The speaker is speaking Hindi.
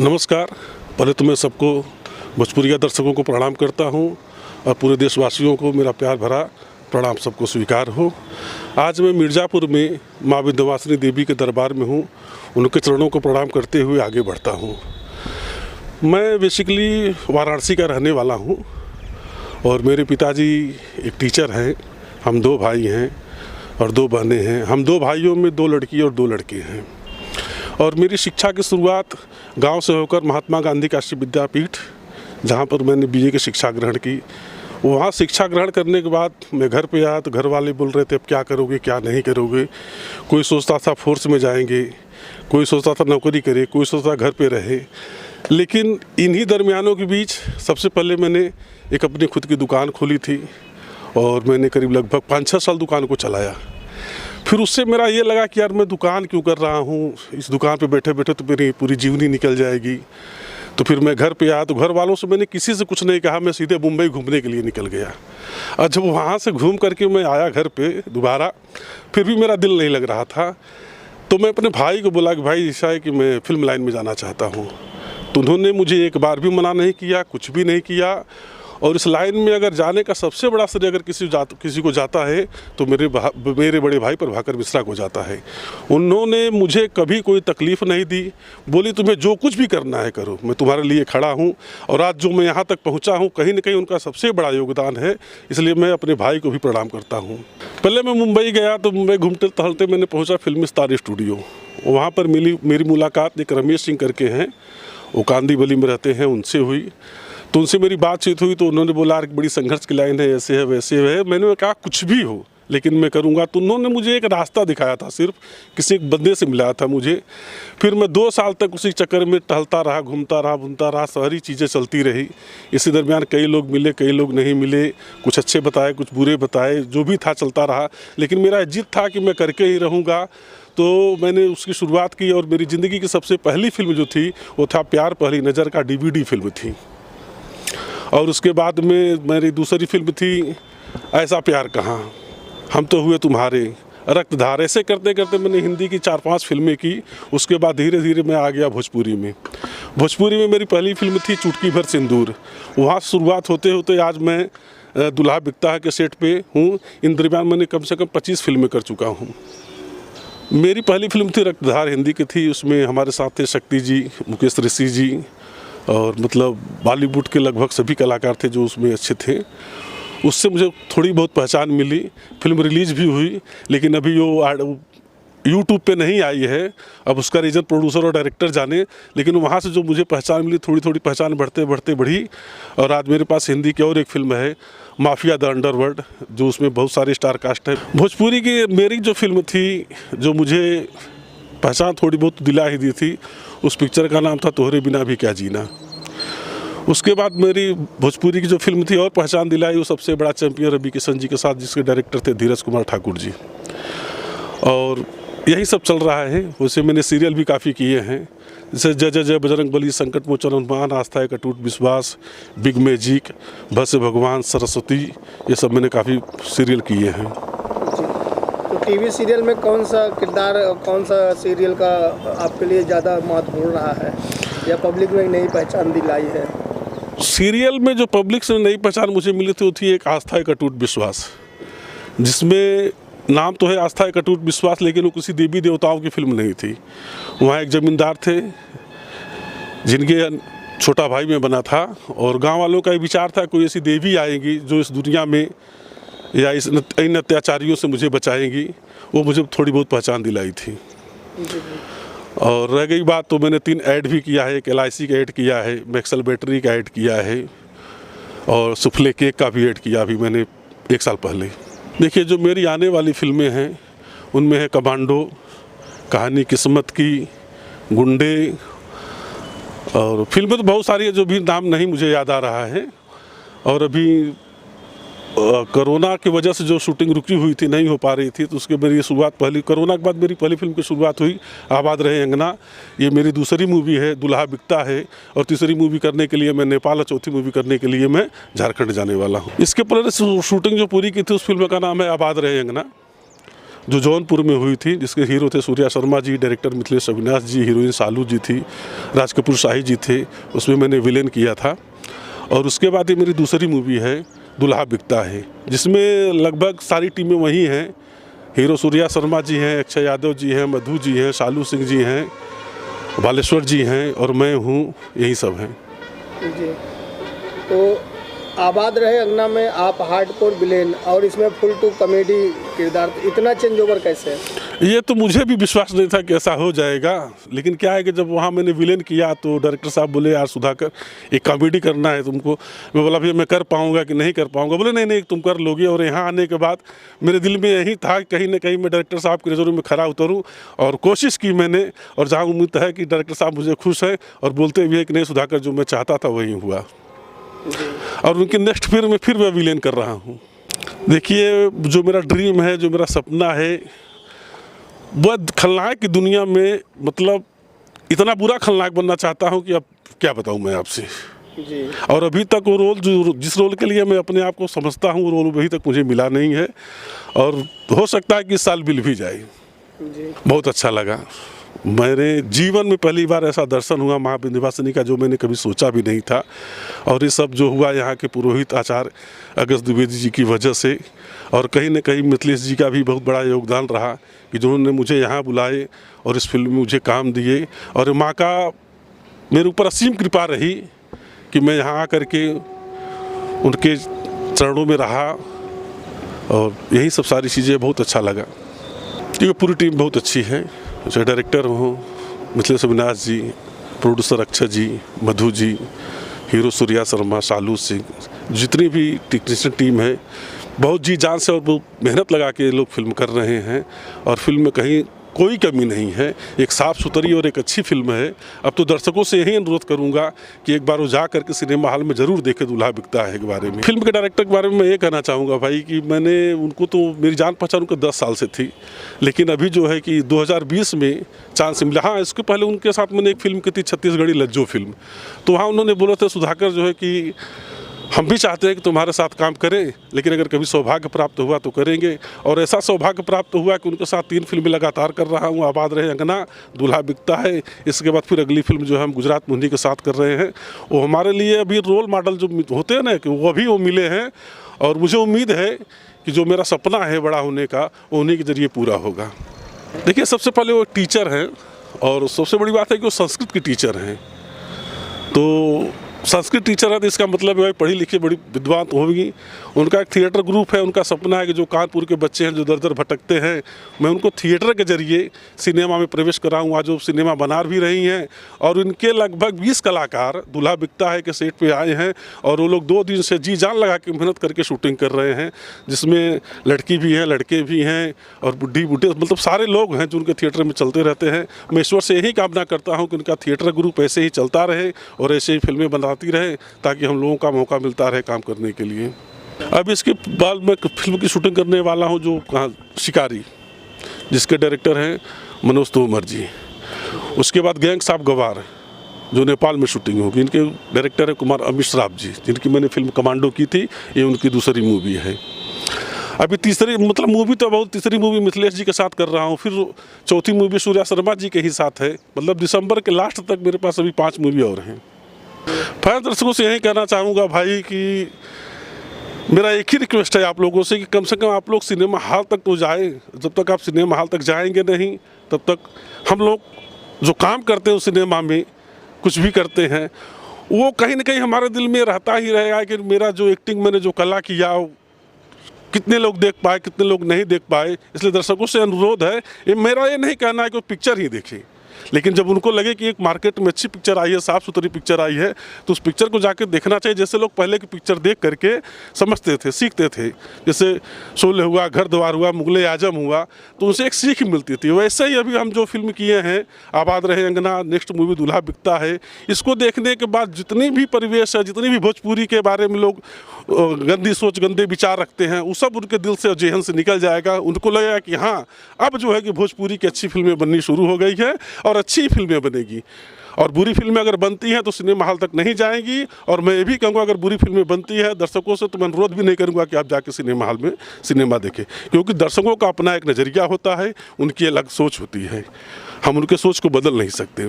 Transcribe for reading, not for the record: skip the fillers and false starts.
नमस्कार। पहले तो मैं सबको भोजपुरिया दर्शकों को प्रणाम करता हूं और पूरे देशवासियों को मेरा प्यार भरा प्रणाम सबको स्वीकार हो। आज मैं मिर्ज़ापुर में माँ विंध्यवासिनी देवी के दरबार में हूं। उनके चरणों को प्रणाम करते हुए आगे बढ़ता हूं। मैं बेसिकली वाराणसी का रहने वाला हूं और मेरे पिताजी एक टीचर हैं। हम 2 भाई हैं और 2 बहनें हैं। हम 2 भाइयों में 2 लड़की और 2 लड़के हैं। और मेरी शिक्षा की शुरुआत गांव से होकर महात्मा गांधी काशी विद्यापीठ, जहां पर मैंने बीए की शिक्षा ग्रहण की। वहां शिक्षा ग्रहण करने के बाद मैं घर पे आया तो घर वाले बोल रहे थे अब क्या करोगे क्या नहीं करोगे। कोई सोचता था फोर्स में जाएंगे, कोई सोचता था नौकरी करे, कोई सोचता घर पे रहे। लेकिन इन्हीं दरमियानों के बीच सबसे पहले मैंने एक अपनी खुद की दुकान खोली थी और मैंने करीब लगभग 5-6 साल दुकान को चलाया। फिर उससे मेरा ये लगा कि यार मैं दुकान क्यों कर रहा हूँ, इस दुकान पे बैठे बैठे तो मेरी पूरी जीवनी निकल जाएगी। तो फिर मैं घर पे आया तो घर वालों से मैंने किसी से कुछ नहीं कहा, मैं सीधे मुंबई घूमने के लिए निकल गया। और जब वहाँ से घूम करके मैं आया घर पे दोबारा, फिर भी मेरा दिल नहीं लग रहा था। तो मैं अपने भाई को बोला कि भाई ऐसा है कि मैं फिल्म लाइन में जाना चाहता हूँ। तो उन्होंने मुझे एक बार भी मना नहीं किया, कुछ भी नहीं किया। और इस लाइन में अगर जाने का सबसे बड़ा श्रेय अगर किसी को जाता है तो मेरे बड़े भाई प्रभाकर मिश्रा को जाता है। उन्होंने मुझे कभी कोई तकलीफ़ नहीं दी, बोली तुम्हें जो कुछ भी करना है करो, मैं तुम्हारे लिए खड़ा हूँ। और आज जो मैं यहाँ तक पहुँचा हूँ कहीं ना कहीं उनका सबसे बड़ा योगदान है, इसलिए मैं अपने भाई को भी प्रणाम करता हूँ। पहले मैं मुंबई गया तो मुंबई घूमते टहलते मैंने पहुँचा फिल्मी स्टार स्टूडियो। वहाँ पर मेरी मुलाकात एक रमेश सिंह करके हैं, वो कांदीवली में रहते हैं, उनसे हुई। तो उनसे मेरी बातचीत हुई तो उन्होंने बोला यार बड़ी संघर्ष की लाइन है, ऐसे है वैसे है। मैंने कहा कुछ भी हो लेकिन मैं करूँगा। तो उन्होंने मुझे एक रास्ता दिखाया था, सिर्फ किसी एक बंदे से मिलाया था मुझे। फिर मैं 2 साल तक उसी चक्कर में टहलता रहा, घूमता रहा, सारी चीज़ें चलती रही। इसी दरमियान कई लोग मिले, कई लोग नहीं मिले, कुछ अच्छे बताए, कुछ बुरे बताए, जो भी था चलता रहा। लेकिन मेरा जिद था कि मैं करके ही रहूँगा। तो मैंने उसकी शुरुआत की और मेरी ज़िंदगी की सबसे पहली फिल्म जो थी वो था प्यार पहली नज़र का DVD फिल्म थी। और उसके बाद में मेरी दूसरी फिल्म थी ऐसा प्यार कहाँ, हम तो हुए तुम्हारे, रक्तधार। ऐसे करते करते मैंने हिंदी की 4-5 फिल्में की। उसके बाद धीरे धीरे मैं आ गया भोजपुरी में। भोजपुरी में मेरी पहली फिल्म थी चुटकी भर सिंदूर। वहाँ शुरुआत होते होते आज मैं दुल्हा बिकता है के सेट पे हूँ। इन दरमियान मैंने कम से कम 25 फिल्में कर चुका हूँ। मेरी पहली फिल्म थी रक्तधार, हिंदी की थी। उसमें हमारे साथ थे शक्ति जी, मुकेश ऋषि जी और मतलब बॉलीवुड के लगभग सभी कलाकार थे जो उसमें अच्छे थे। उससे मुझे थोड़ी बहुत पहचान मिली। फिल्म रिलीज़ भी हुई लेकिन अभी वो यूट्यूब पे नहीं आई है। अब उसका रीज़न प्रोड्यूसर और डायरेक्टर जाने। लेकिन वहाँ से जो मुझे पहचान मिली, थोड़ी थोड़ी पहचान बढ़ते बढ़ते बढ़ी। और आज मेरे पास हिंदी की और एक फिल्म है माफिया द अंडरवर्ल्ड, जो उसमें बहुत सारे स्टार कास्ट है। भोजपुरी की मेरी जो फिल्म थी जो मुझे पहचान थोड़ी बहुत दिला ही दी थी, उस पिक्चर का नाम था तोहरे बिना भी क्या जीना। उसके बाद मेरी भोजपुरी की जो फिल्म थी और पहचान दिलाई वो सबसे बड़ा चैंपियन रवि किशन जी के साथ, जिसके डायरेक्टर थे धीरज कुमार ठाकुर जी। और यही सब चल रहा है। वैसे मैंने सीरियल भी काफ़ी किए हैं, जैसे जय जय जय बजरंग बली, संकट मोचन हनुमान, आस्था एक अटूट विश्वास, बिग मैजिक, भस्य भगवान, सरस्वती, ये सब मैंने काफ़ी सीरियल किए हैं। टीवी सीरियल में कौन सा किरदार, कौन सा सीरियल का आपके लिए ज़्यादा महत्वपूर्ण रहा है या पब्लिक में नई पहचान दिलाई है? सीरियल में जो पब्लिक से नई पहचान मुझे मिली थी वो थी एक आस्था एक अटूट विश्वास, जिसमें नाम तो है आस्था एक अटूट विश्वास लेकिन वो किसी देवी देवताओं की फिल्म नहीं थी। वहाँ एक ज़मींदार थे जिनके छोटा भाई में बना था और गाँव वालों का ये विचार था कोई ऐसी देवी आएगी जो इस दुनिया में या इन अत्याचारियों से मुझे बचाएंगी। वो मुझे थोड़ी बहुत पहचान दिलाई थी। और रह गई बात तो मैंने 3 ऐड भी किया है। एक LIC का ऐड किया है, मैक्सल बैटरी का ऐड किया है और सुफले केक का भी ऐड किया अभी मैंने 1 साल पहले। देखिए जो मेरी आने वाली फिल्में हैं उनमें है कमांडो, कहानी किस्मत की, गुंडे, और फिल्में तो बहुत सारी है जो भी नाम नहीं मुझे याद आ रहा है। और अभी कोरोना की वजह से जो शूटिंग रुकी हुई थी, नहीं हो पा रही थी, तो उसके मेरी शुरुआत पहली कोरोना के बाद मेरी पहली फिल्म की शुरुआत हुई आबाद रहे अंगना। ये मेरी दूसरी मूवी है, दुल्हा बिकता है। और तीसरी मूवी करने के लिए मैं नेपाल और चौथी मूवी करने के लिए मैं झारखंड जाने वाला हूँ। इसके पहले शूटिंग जो पूरी की थी उस फिल्म का नाम है आबाद रहे अंगना। जो जौनपुर में हुई थी, जिसके हीरो थे सूर्या शर्मा जी, डायरेक्टर मिथिलेश अविनाश जी, हीरोइन शालू जी थी, राज कपूर शाही जी थे, उसमें मैंने विलेन किया था। और उसके बाद ये मेरी दूसरी मूवी है दुल्हा बिकता है, जिसमें लगभग सारी टीमें वही हैं। हीरो सूर्या शर्मा जी हैं, अक्षय यादव जी हैं, मधु जी हैं, शालू सिंह जी हैं, बालेश्वर जी हैं और मैं हूँ, यही सब हैं। जी, तो आबाद रहे अंगना में आप हार्डकोर विलेन और इसमें फुल टू कॉमेडी किरदार, इतना चेंज ओवर कैसे है? ये तो मुझे भी विश्वास नहीं था कि ऐसा हो जाएगा, लेकिन क्या है कि जब वहाँ मैंने विलेन किया तो डायरेक्टर साहब बोले यार सुधाकर एक कॉमेडी करना है तुमको। मैं बोला भैया मैं कर पाऊँगा कि नहीं कर पाऊँगा? बोले नहीं नहीं तुम कर लोगे। और यहाँ आने के बाद मेरे दिल में यही था कि कहीं ना कहीं मैं डायरेक्टर साहब की नज़रों में खरा उतरूँ, और कोशिश की मैंने। और जहाँ उम्मीद है कि डायरेक्टर साहब मुझे खुश हैं और बोलते भी है कि नहीं सुधाकर जो मैं चाहता था वही हुआ। और उनकी नेक्स्ट फिल्म में फिर मैं विलेन कर रहा हूँ। देखिए जो मेरा ड्रीम है, जो मेरा सपना है, वह खलनायक की दुनिया में, मतलब इतना बुरा खलनायक बनना चाहता हूँ कि अब क्या बताऊँ मैं आपसे। जी। और अभी तक वो रोल जिस रोल के लिए मैं अपने आप को समझता हूँ वो रोल अभी तक मुझे मिला नहीं है, और हो सकता है कि इस साल मिल भी जाए। जी। बहुत अच्छा लगा। मेरे जीवन में पहली बार ऐसा दर्शन हुआ माँ विंध्यवासिनी का जो मैंने कभी सोचा भी नहीं था। और ये सब जो हुआ यहाँ के पुरोहित आचार्य अगस्त द्विवेदी जी की वजह से, और कहीं न कहीं मिथिलेश जी का भी बहुत बड़ा योगदान रहा कि जिन्होंने मुझे यहाँ बुलाए और इस फिल्म में मुझे काम दिए। और माँ का मेरे ऊपर असीम कृपा रही कि मैं यहाँ आकर के उनके चरणों में रहा, और यही सब सारी चीज़ें बहुत अच्छा लगा। क्योंकि पूरी टीम बहुत अच्छी है, चाहे डायरेक्टर हो मिथिलेश अविनाश जी, प्रोड्यूसर अक्षय जी, मधु जी, हीरो सूर्या शर्मा, शालू सिंह, जितनी भी टेक्नीशियन टीम है, बहुत जी जान से और बहुत मेहनत लगा के लोग फिल्म कर रहे हैं। और फिल्म में कहीं कोई कमी नहीं है, एक साफ़ सुथरी और एक अच्छी फिल्म है। अब तो दर्शकों से यही अनुरोध करूंगा कि एक बार वो जा करके सिनेमा हॉल में ज़रूर देखें दुल्हा बिकता है के बारे में। फिल्म के डायरेक्टर के बारे में मैं ये कहना चाहूँगा भाई कि मैंने उनको, तो मेरी जान पहचान उनको 10 साल से थी, लेकिन अभी जो है कि 2020 में चांस मिला। हाँ, इसके पहले उनके साथ मैंने एक फिल्म की थी छत्तीसगढ़ी लज्जो फिल्म, तो वहाँ उन्होंने बोला था सुधाकर जो है कि हम भी चाहते हैं कि तुम्हारे साथ काम करें, लेकिन अगर कभी सौभाग्य प्राप्त हुआ तो करेंगे। और ऐसा सौभाग्य प्राप्त हुआ कि उनके साथ 3 फिल्में लगातार कर रहा हूँ। आबाद रहे अंगना, दुल्हा बिकता है, इसके बाद फिर अगली फिल्म जो है हम गुजरात मुंडी के साथ कर रहे हैं। वो हमारे लिए अभी रोल मॉडल जो होते हैं ना, कि वो अभी वो मिले हैं, और मुझे उम्मीद है कि जो मेरा सपना है बड़ा होने का, वो उन्हीं के जरिए पूरा होगा। देखिए सबसे पहले वो टीचर हैं, और सबसे बड़ी बात है कि वो संस्कृत की टीचर हैं। तो संस्कृत टीचर है तो इसका मतलब है पढ़ी लिखी बड़ी विद्वान होगी। उनका एक थिएटर ग्रुप है, उनका सपना है कि जो कानपुर के बच्चे हैं जो दर दर भटकते हैं, मैं उनको थिएटर के जरिए सिनेमा में प्रवेश कराऊँ। आज वो सिनेमा बना भी रही हैं, और इनके लगभग 20 कलाकार दुल्हा बिकता है के सेट पे आए हैं, और वो लोग 2 दिन से जी जान लगा के मेहनत करके शूटिंग कर रहे हैं, जिसमें लड़की भी हैं, लड़के भी हैं, और बुढ़ी बूढ़े, मतलब सारे लोग हैं जो उनके थिएटर में चलते रहते हैं। मैं ईश्वर से यही कामना करता हूँ कि उनका थिएटर ग्रुप ऐसे ही चलता रहे और ऐसे ही फिल्में बनाती रहे, ताकि हम लोगों का मौका मिलता रहे काम करने के लिए। अब इसके बाद मैं फिल्म की शूटिंग करने वाला हूं जो कहाँ शिकारी, जिसके डायरेक्टर हैं मनोज तोमर जी। उसके बाद गैंग्स ऑफ गवार जो नेपाल में शूटिंग होगी, इनके डायरेक्टर है कुमार अमित श्राफ जी, जिनकी मैंने फिल्म कमांडो की थी, ये उनकी दूसरी मूवी है। अभी तीसरी, मतलब मूवी तो बहुत, तीसरी मूवी मिथिलेश जी के साथ कर रहा हूँ, फिर चौथी मूवी सूर्या शर्मा जी के ही साथ है। मतलब दिसंबर के लास्ट तक मेरे पास अभी 5 मूवी और हैं। फैन दर्शकों से यही कहना चाहूँगा भाई कि मेरा एक ही रिक्वेस्ट है आप लोगों से कि कम से कम आप लोग सिनेमा हॉल तक तो जाए। जब तक आप सिनेमा हॉल तक जाएंगे नहीं, तब तक हम लोग जो काम करते हैं उस सिनेमा में, कुछ भी करते हैं, वो कहीं ना कहीं हमारे दिल में रहता ही रहेगा कि मेरा जो एक्टिंग, मैंने जो कला किया, कितने लोग देख पाए, कितने लोग नहीं देख पाए। इसलिए दर्शकों से अनुरोध है, ये मेरा ये नहीं कहना है कि वो पिक्चर ही देखें, लेकिन जब उनको लगे कि एक मार्केट में अच्छी पिक्चर आई है, साफ़ सुथरी पिक्चर आई है, तो उस पिक्चर को जाकर देखना चाहिए। जैसे लोग पहले की पिक्चर देख करके समझते थे, सीखते थे, जैसे शोले हुआ, घर द्वार हुआ, मुगले आजम हुआ, तो उनसे एक सीख मिलती थी। वैसे ही अभी हम जो फिल्म किए हैं आबाद रहे अंगना, नेक्स्ट मूवी दुल्हा बिकता है, इसको देखने के बाद जितनी भी परिवेश है, जितनी भी भोजपुरी के बारे में लोग गंदी सोच, गंदे विचार रखते हैं, वो सब उनके दिल से और जेहन से निकल जाएगा। उनको लगेगा कि हाँ, अब जो है कि भोजपुरी की अच्छी फिल्में बननी शुरू हो गई है, और अच्छी फिल्में बनेगी। और बुरी फिल्में अगर बनती हैं तो सिनेमा हॉल तक नहीं जाएंगी। और मैं ये भी कहूँगा अगर बुरी फिल्में बनती है दर्शकों से तो मैं अनुरोध भी नहीं करूँगा कि आप जाके सिनेमा हॉल में सिनेमा देखें, क्योंकि दर्शकों का अपना एक नज़रिया होता है, उनकी अलग सोच होती है, हम उनके सोच को बदल नहीं सकते।